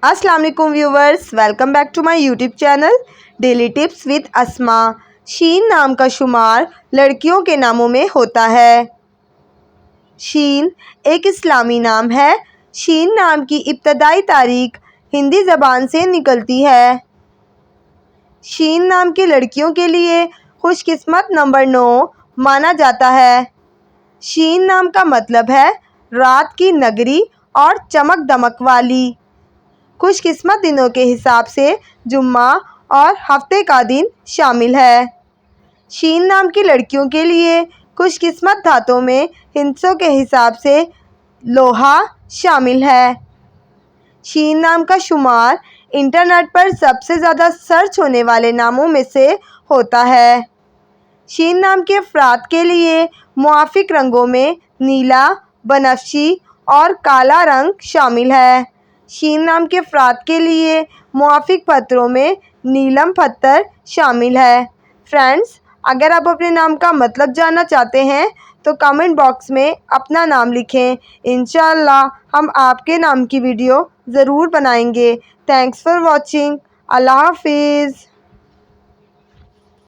अस्सलाम वालेकुम viewers, welcome back to my YouTube channel daily tips with Asma. शीन नाम का शुमार लड़कियों के नामों में होता है। शीन एक इस्लामी नाम है। शीन नाम की इब्तदाई तारीख हिंदी ज़बान से निकलती है। शीन नाम की लड़कियों के लिए खुशकिस्मत नंबर 9 माना जाता है। शीन नाम का मतलब है रात की नगरी और चमक दमक वाली। खुशकिस्मत दिनों के हिसाब से जुम्मा और हफ्ते का दिन शामिल है। शीन नाम की लड़कियों के लिए खुशकिस्मत धातों में हिंसों के हिसाब से लोहा शामिल है। शीन नाम का शुमार इंटरनेट पर सबसे ज़्यादा सर्च होने वाले नामों में से होता है। शीन नाम के अफराद के लिए मुआफिक रंगों में नीला, बनफशी और काला रंग शामिल है। शीन नाम के अफराद के लिए मुआफिक पत्थरों में नीलम पत्थर शामिल है। फ्रेंड्स, अगर आप अपने नाम का मतलब जानना चाहते हैं तो कमेंट बॉक्स में अपना नाम लिखें। इंशाअल्लाह हम आपके नाम की वीडियो ज़रूर बनाएंगे। Thanks for watching. अल्लाह हाफिज़।